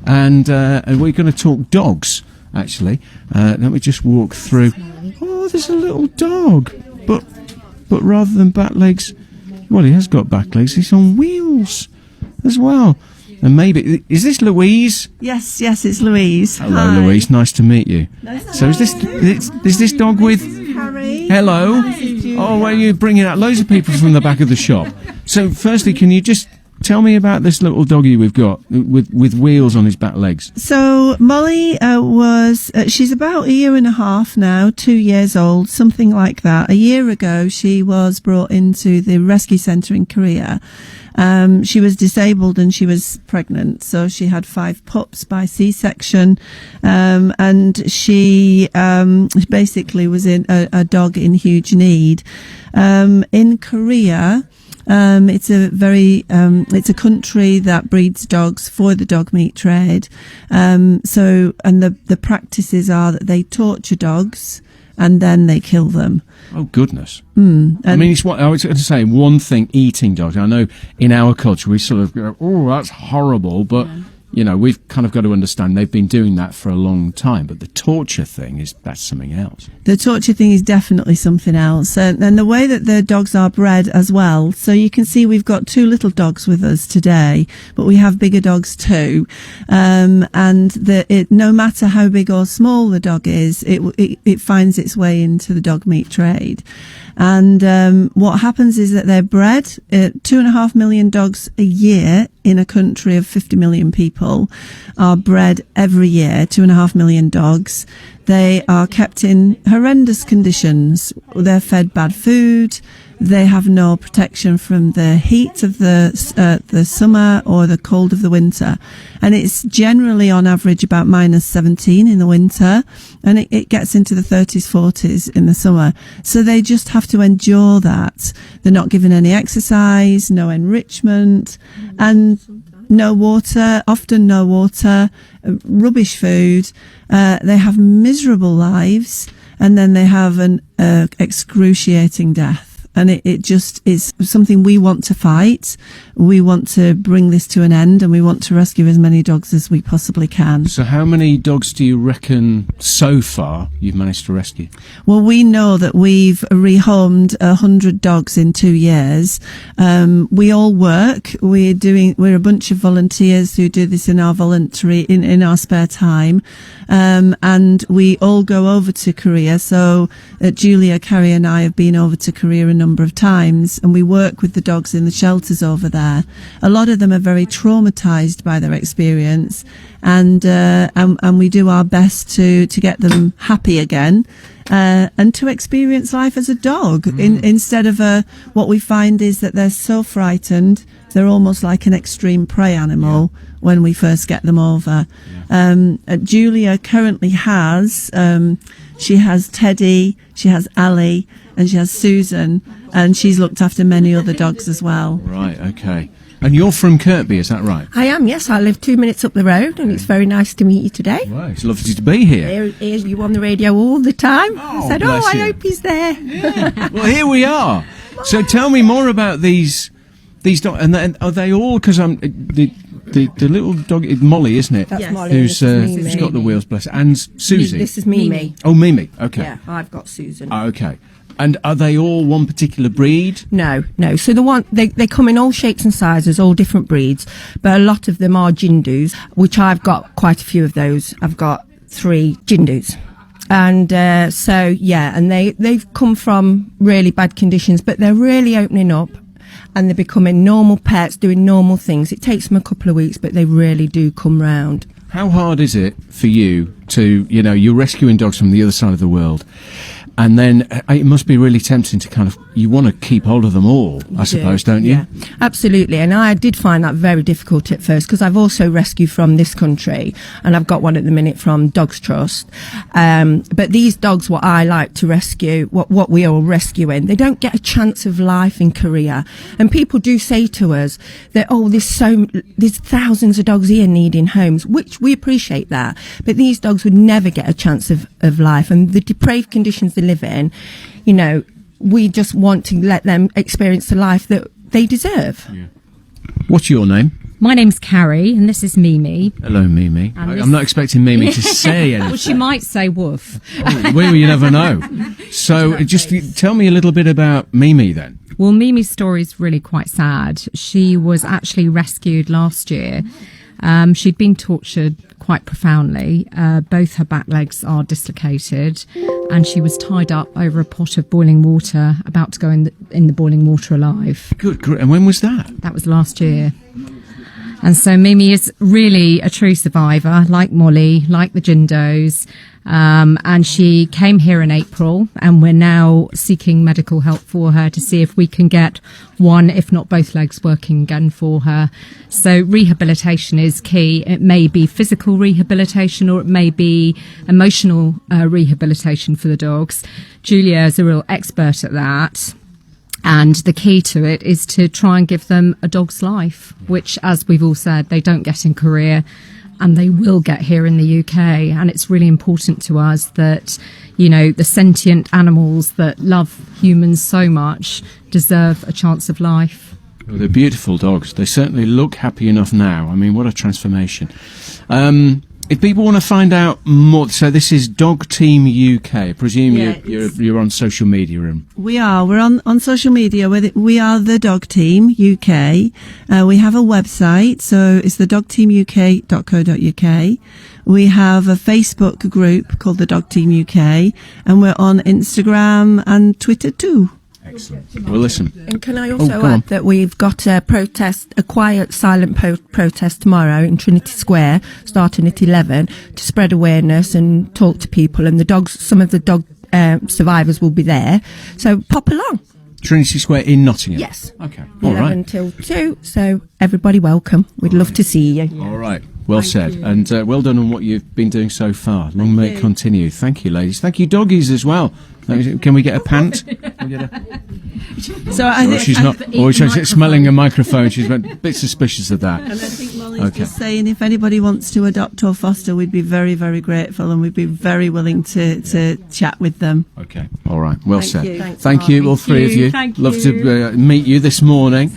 and we're going to talk dogs. Actually, let me just walk through. Oh, there's a little dog, but rather than back legs, well, he has got back legs. He's on wheels as well. And maybe is this Louise? Yes, it's Louise. Hello, Hi. Louise. Nice to meet you. So is this dog with? Harry. Hello. Oh, well, you're bringing out loads of people from the back of the shop. So, firstly, can you just tell me about this little doggy we've got with wheels on his back legs? So Molly she's about a year and a half now, 2 years old, something like that. A year ago, she was brought into the rescue centre in Korea. She was disabled and she was pregnant, so she had 5 pups by C-section, and she basically was a dog in huge need. In Korea, it's a country that breeds dogs for the dog meat trade. The practices are that they torture dogs and then they kill them. Oh, goodness. I mean, it's what I was going to say. One thing, eating dogs. I know in our culture we sort of go, oh, that's horrible, but you know, we've kind of got to understand they've been doing that for a long time. But the torture thing that's something else. The torture thing is definitely something else. And the way that the dogs are bred as well. So you can see we've got 2 little dogs with us today, but we have bigger dogs too. No matter how big or small the dog is, it finds its way into the dog meat trade. And what happens is that they're bred, 2.5 million dogs a year in a country of 50 million people are bred every year, 2.5 million dogs. They are kept in horrendous conditions. They're fed bad food. They have no protection from the heat of the summer or the cold of the winter. And it's generally on average about -17 in the winter. And it gets into the 30s, 40s in the summer. So they just have to endure that. They're not given any exercise, no enrichment, and no water, often no water, rubbish food. They have miserable lives, and then they have an excruciating death. And it just is something we want to fight. We want to bring this to an end, and we want to rescue as many dogs as we possibly can. So how many dogs do you reckon so far you've managed to rescue? Well, we know that we've rehomed 100 dogs in 2 years. We all work. We're a bunch of volunteers who do this in our in our spare time. And we all go over to Korea. So Julia, Carrie and I have been over to Korea a number of times, and we work with the dogs in the shelters over there. A lot of them are very traumatized by their experience, and we do our best to get them happy again. And to experience life as a dog instead of what we find is that they're so frightened, they're almost like an extreme prey animal when we first get them over. Julia currently has, she has Teddy, she has Ali, and she has Susan, and she's looked after many other dogs as well. Right, okay. And you're from Kirkby, is that right? I am, yes. I live 2 minutes up the road, and it's very nice to meet you today. Right, it's lovely to be here. Here's you on the radio all the time. Oh, I said, bless I you. hope he's there. Yeah. Well, here we are. So tell me more about these dogs. And are they all, because the little dog, Molly, isn't it? That's Yes. Molly. Who's Mimi. got the wheels, bless her. And Susie. This is Mimi. Oh, Mimi, okay. Yeah, I've got Susan. Oh, okay. And are they all one particular breed? No. So they come in all shapes and sizes, all different breeds, but a lot of them are Jindus, which I've got quite a few of those. I've got 3 Jindus. And and they've come from really bad conditions, but they're really opening up, and they're becoming normal pets, doing normal things. It takes them a couple of weeks, but they really do come round. How hard is it for you to, you're rescuing dogs from the other side of the world, and then it must be really tempting to kind of, you want to keep hold of them all, I suppose, don't you? Yeah, absolutely. And I did find that very difficult at first, because I've also rescued from this country, and I've got one at the minute from Dogs Trust. But these dogs, what I like to rescue, what we are rescuing, they don't get a chance of life in Korea. And people do say to us that, there's thousands of dogs here needing homes, which we appreciate that. But these dogs would never get a chance of life. And the depraved conditions they live in, we just want to let them experience the life that they deserve. Yeah. What's your name? My name's Carrie, and this is Mimi. Hello, Mimi. And I'm not expecting Mimi to say anything. Well, she might say woof. Well, you never know. So, just tell me a little bit about Mimi then. Well, Mimi's story is really quite sad. She was actually rescued last year. She'd been tortured quite profoundly. Both her back legs are dislocated, and she was tied up over a pot of boiling water, about to go in the boiling water alive. Good. And when was that? That was last year. And so Mimi is really a true survivor, like Molly, like the Jindos. And she came here in April, and we're now seeking medical help for her to see if we can get one, if not both legs working again for her. So rehabilitation is key. It may be physical rehabilitation, or it may be emotional rehabilitation for the dogs. Julia is a real expert at that. And the key to it is to try and give them a dog's life, which, as we've all said, they don't get in Korea, and they will get here in the UK. And it's really important to us that, you know, the sentient animals that love humans so much deserve a chance of life. Well, they're beautiful dogs. They certainly look happy enough now. I mean, what a transformation. If people want to find out more, so this is Dog Team UK. I presume you're on social media. We are. We're on social media. We are the Dog Team UK. We have a website, so it's thedogteamuk.co.uk. We have a Facebook group called the Dog Team UK, and we're on Instagram and Twitter too. Excellent. Well, listen. And can I also go on. add that we've got a protest, a quiet, silent protest tomorrow in Trinity Square, starting at 11, to spread awareness and talk to people. And the dogs, some of the dog survivors will be there. So pop along. Trinity Square in Nottingham? Yes. Okay. All 11 right. till 2. So everybody welcome. We'd love to see you. All right. Well said. And well done on what you've been doing so far. Long may it continue. Thank you, ladies. Thank you, doggies, as well. Can we get a pant? So I think She's not. Or she's smelling a microphone. She's a bit suspicious of that. And I think Molly's just saying, if anybody wants to adopt or foster, we'd be very, very grateful, and we'd be very willing to chat with them. Okay. All right. Well said. you. Thank you, all three of you. Thank Love you. to meet you this morning.